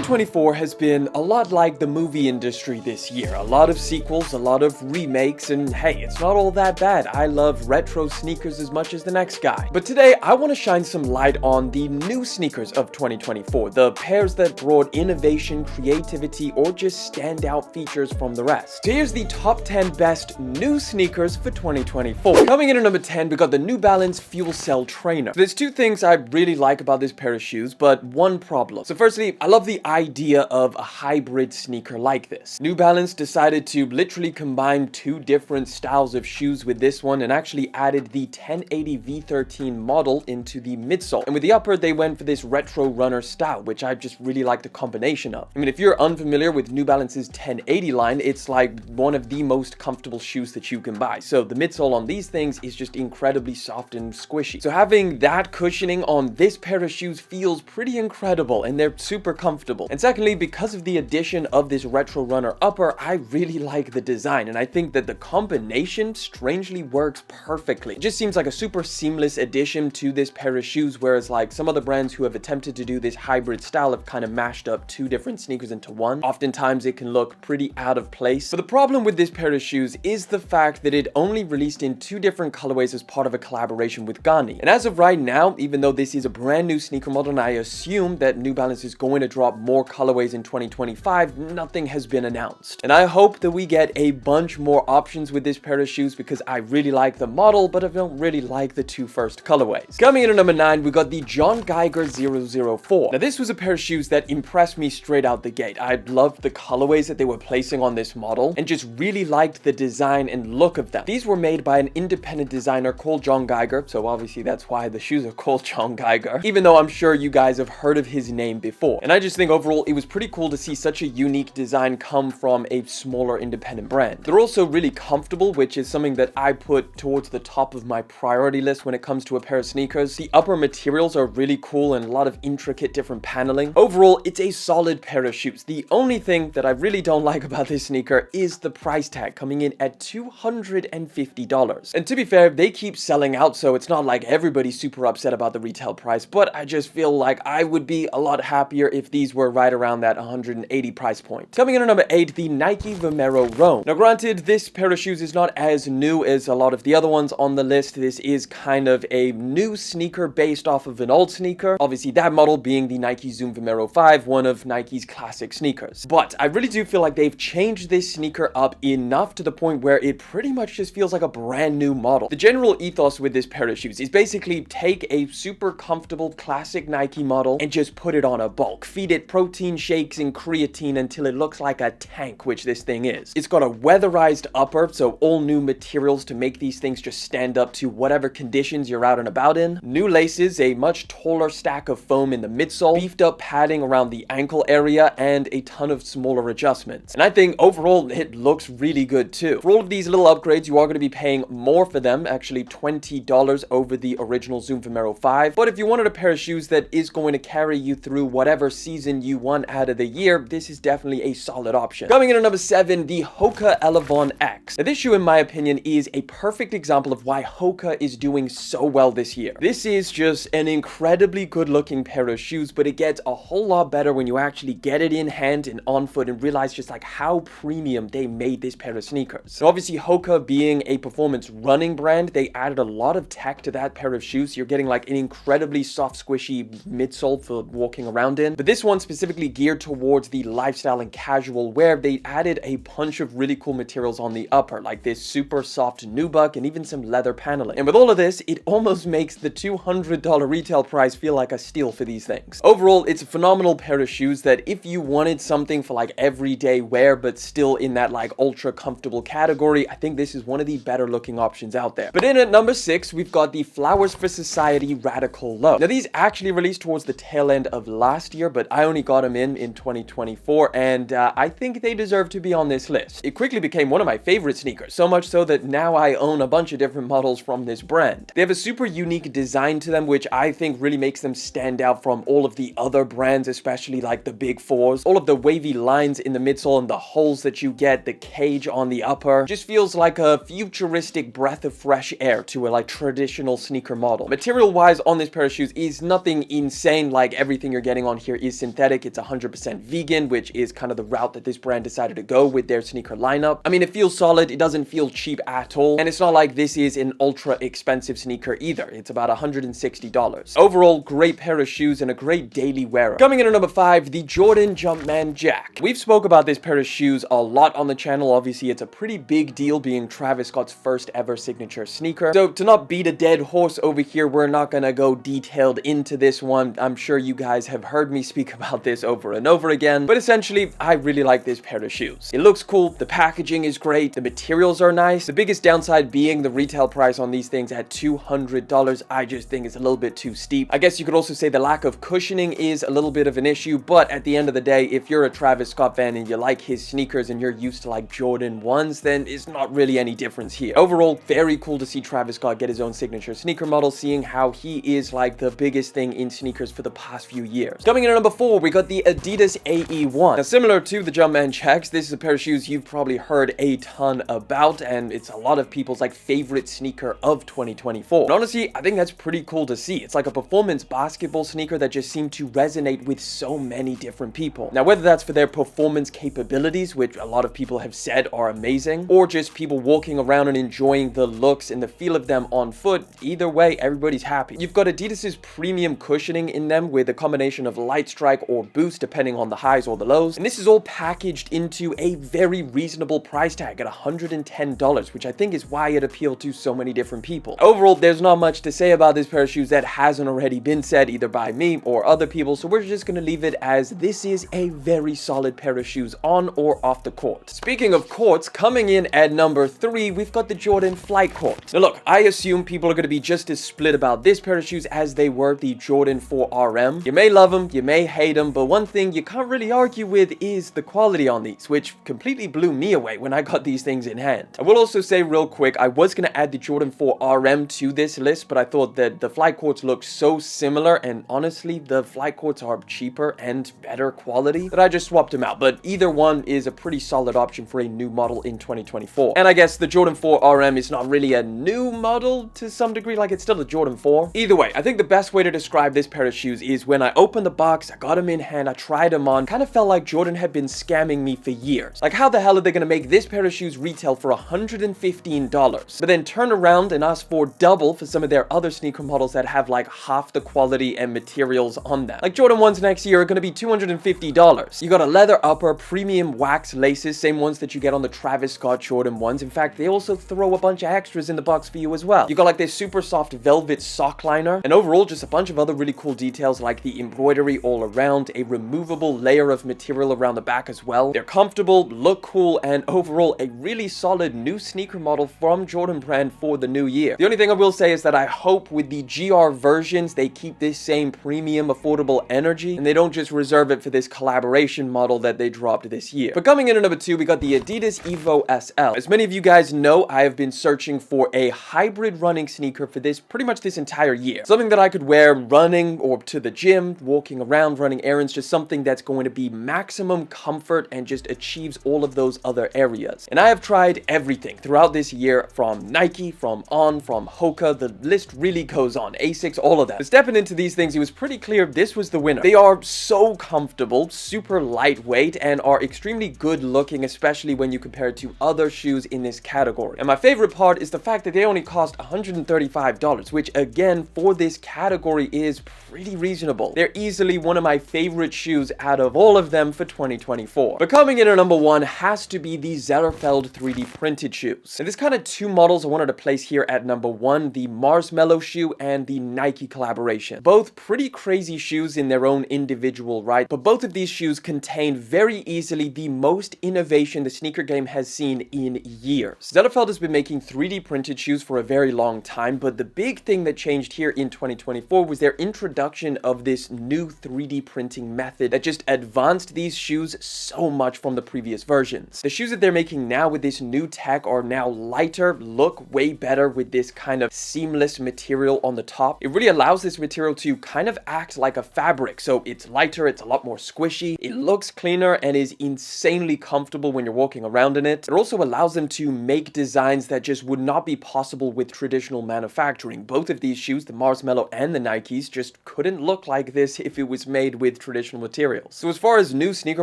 2024 has been a lot like the movie industry this year. A lot of sequels, a lot of remakes, and hey, it's not all that bad. I love retro sneakers as much as the next guy. But today, I want to shine some light on the new sneakers of 2024, the pairs that brought innovation, creativity, or just standout features from the rest. So here's the top 10 best new sneakers for 2024. Coming in at number 10, we got the New Balance Fuelcell Trainer. So there's two things I really like about this pair of shoes, but one problem. So firstly, I love the idea of a hybrid sneaker like this. New Balance decided to literally combine two different styles of shoes with this one and actually added the 1080 V13 model into the midsole. And with the upper, they went for this retro runner style, which I just really like the combination of. I mean, if you're unfamiliar with New Balance's 1080 line, it's like one of the most comfortable shoes that you can buy. So the midsole on these things is just incredibly soft and squishy. So having that cushioning on this pair of shoes feels pretty incredible, and they're super comfortable. And secondly, because of the addition of this retro runner upper, I really like the design, and I think that the combination strangely works perfectly. It just seems like a super seamless addition to this pair of shoes, whereas like some other brands who have attempted to do this hybrid style have kind of mashed up two different sneakers into one. Oftentimes it can look pretty out of place. But the problem with this pair of shoes is the fact that it only released in two different colorways as part of a collaboration with Gyer. And as of right now, even though this is a brand new sneaker model and I assume that New Balance is going to drop more colorways in 2025, nothing has been announced. And I hope that we get a bunch more options with this pair of shoes because I really like the model, but I don't really like the two first colorways. Coming in at number 9, we got the Gyer 004. Now this was a pair of shoes that impressed me straight out the gate. I loved the colorways that they were placing on this model and just really liked the design and look of them. These were made by an independent designer called Gyer, so obviously that's why the shoes are called Gyer, even though I'm sure you guys have heard of his name before. And I just think overall it was pretty cool to see such a unique design come from a smaller independent brand. They're also really comfortable, which is something that I put towards the top of my priority list when it comes to a pair of sneakers. The upper materials are really cool and a lot of intricate different paneling. Overall, it's a solid pair of shoes. The only thing that I really don't like about this sneaker is the price tag, coming in at $250. And to be fair, they keep selling out, so it's not like everybody's super upset about the retail price, but I just feel like I would be a lot happier if these were right around that 180 price point. Coming in at number 8, the Nike Vomero Roam. Now granted, this pair of shoes is not as new as a lot of the other ones on the list. This is kind of a new sneaker based off of an old sneaker. Obviously that model being the Nike Zoom Vomero 5, one of Nike's classic sneakers. But I really do feel like they've changed this sneaker up enough to the point where it pretty much just feels like a brand new model. The general ethos with this pair of shoes is basically take a super comfortable classic Nike model and just put it on a bulk. Feed it protein shakes and creatine until it looks like a tank, which this thing is. It's got a weatherized upper, so all new materials to make these things just stand up to whatever conditions you're out and about in. New laces, a much taller stack of foam in the midsole, beefed up padding around the ankle area, and a ton of smaller adjustments. And I think overall it looks really good too. For all of these little upgrades, you are going to be paying more for them, actually $20 over the original Zoom Vomero 5. But if you wanted a pair of shoes that is going to carry you through whatever season you want out of the year, this is definitely a solid option. Coming in at number 7, the Hoka Elvon X. Now this shoe, in my opinion, is a perfect example of why Hoka is doing so well this year. This is just an incredibly good looking pair of shoes, but it gets a whole lot better when you actually get it in hand and on foot and realize just like how premium they made this pair of sneakers. So obviously Hoka being a performance running brand, they added a lot of tech to that pair of shoes. So you're getting like an incredibly soft, squishy midsole for walking around in. But this one specifically geared towards the lifestyle and casual wear. They added a bunch of really cool materials on the upper, like this super soft nubuck and even some leather paneling. And with all of this, it almost makes the $200 retail price feel like a steal for these things. Overall, it's a phenomenal pair of shoes that if you wanted something for like everyday wear, but still in that like ultra comfortable category, I think this is one of the better looking options out there. But in at number 6, we've got the Flowers for Society Radical Low. Now these actually released towards the tail end of last year, but I only got them in 2024, and I think they deserve to be on this list. It quickly became one of my favorite sneakers, so much so that now I own a bunch of different models from this brand. They have a super unique design to them, which I think really makes them stand out from all of the other brands, especially like the big fours. All of the wavy lines in the midsole and the holes that you get, the cage on the upper, just feels like a futuristic breath of fresh air to a like traditional sneaker model. Material wise on this pair of shoes is nothing insane, like everything you're getting on here is synthetic. aesthetic. It's 100% vegan, which is kind of the route that this brand decided to go with their sneaker lineup. I mean, it feels solid. It doesn't feel cheap at all. And it's not like this is an ultra expensive sneaker either. It's about $160. Overall, great pair of shoes and a great daily wearer. Coming in at number 5, the Jordan Jumpman Jack. We've spoke about this pair of shoes a lot on the channel. Obviously, it's a pretty big deal being Travis Scott's first ever signature sneaker. So to not beat a dead horse over here, we're not gonna go detailed into this one. I'm sure you guys have heard me speak about this over and over again, but essentially, I really like this pair of shoes. It looks cool, the packaging is great, the materials are nice. The biggest downside being the retail price on these things at $200. I just think it's a little bit too steep. I guess you could also say the lack of cushioning is a little bit of an issue, but at the end of the day, if you're a Travis Scott fan and you like his sneakers and you're used to like Jordan 1s, then it's not really any difference here. Overall, very cool to see Travis Scott get his own signature sneaker model, seeing how he is like the biggest thing in sneakers for the past few years. Coming in at number 4, we got the Adidas AE1. Now, similar to the Jumpman Jacks, this is a pair of shoes you've probably heard a ton about, and it's a lot of people's like favorite sneaker of 2024. And honestly, I think that's pretty cool to see. It's like a performance basketball sneaker that just seemed to resonate with so many different people. Now, whether that's for their performance capabilities, which a lot of people have said are amazing, or just people walking around and enjoying the looks and the feel of them on foot, either way, everybody's happy. You've got Adidas's premium cushioning in them with a combination of light strike or boost depending on the highs or the lows, and this is all packaged into a very reasonable price tag at $110, which I think is why it appealed to so many different people. Overall, there's not much to say about this pair of shoes that hasn't already been said either by me or other people, so we're just going to leave it as this is a very solid pair of shoes on or off the court. Speaking of courts, coming in at number 3, we've got the Jordan Flight Court. Now look, I assume people are going to be just as split about this pair of shoes as they were the Jordan 4 RM. You may love them, you may hate them, but one thing you can't really argue with is the quality on these, which completely blew me away when I got these things in hand. I will also say real quick, I was going to add the Jordan 4 RM to this list, but I thought that the Flight Courts look so similar, and honestly, the Flight Courts are cheaper and better quality, that I just swapped them out. But either one is a pretty solid option for a new model in 2024. And I guess the Jordan 4 RM is not really a new model to some degree, like it's still a Jordan 4. Either way, I think the best way to describe this pair of shoes is when I opened the box, I got them in hand, I tried them on, kind of felt like Jordan had been scamming me for years. Like, how the hell are they going to make this pair of shoes retail for $115, but then turn around and ask for double for some of their other sneaker models that have like half the quality and materials on them? Like Jordan 1s next year are going to be $250. You got a leather upper, premium wax laces, same ones that you get on the Travis Scott Jordan 1s. In fact, they also throw a bunch of extras in the box for you as well. You got like this super soft velvet sock liner, and overall just a bunch of other really cool details like the embroidery all around, a removable layer of material around the back as well. They're comfortable, look cool, and overall a really solid new sneaker model from Jordan brand for the new year. The only thing I will say is that I hope with the Gyer versions they keep this same premium affordable energy and they don't just reserve it for this collaboration model that they dropped this year. But coming in at number 2, we got the Adidas Evo SL. As many of you guys know, I have been searching for a hybrid running sneaker for pretty much this entire year. Something that I could wear running or to the gym, walking around, running errands, just something that's going to be maximum comfort and just achieves all of those other areas. And I have tried everything throughout this year, from Nike, from On, from Hoka, the list really goes on, Asics, all of that. But stepping into these things, it was pretty clear this was the winner. They are so comfortable, super lightweight, and are extremely good looking, especially when you compare it to other shoes in this category. And my favorite part is the fact that they only cost $135, which again, for this category is pretty reasonable. They're easily one of my favorite shoes out of all of them for 2024. But coming in at number 1 has to be the Zellerfeld 3D printed shoes. And there's kind of two models I wanted to place here at number 1, the Marshmallow shoe and the Nike collaboration. Both pretty crazy shoes in their own individual right, but both of these shoes contain very easily the most innovation the sneaker game has seen in years. Zellerfeld has been making 3D printed shoes for a very long time, but the big thing that changed here in 2024 was their introduction of this new 3D printing method that just advanced these shoes so much from the previous versions. The shoes that they're making now with this new tech are now lighter, look way better with this kind of seamless material on the top. It really allows this material to kind of act like a fabric, so it's lighter, it's a lot more squishy, it looks cleaner, and is insanely comfortable when you're walking around in it. It also allows them to make designs that just would not be possible with traditional manufacturing. Both of these shoes, the Marshmallow and the Nikes, just couldn't look like this if it was made with with traditional materials. So as far as new sneaker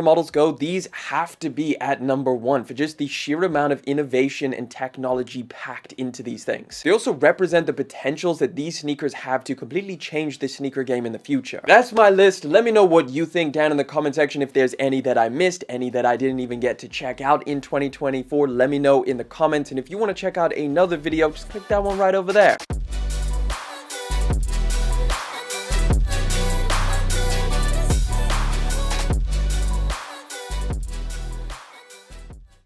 models go, these have to be at number one for just the sheer amount of innovation and technology packed into these things. They also represent the potentials that these sneakers have to completely change the sneaker game in the future. That's my list. Let me know what you think down in the comment section. If there's any that I missed, any that I didn't even get to check out in 2024, let me know in the comments. And if you want to check out another video, just click that one right over there.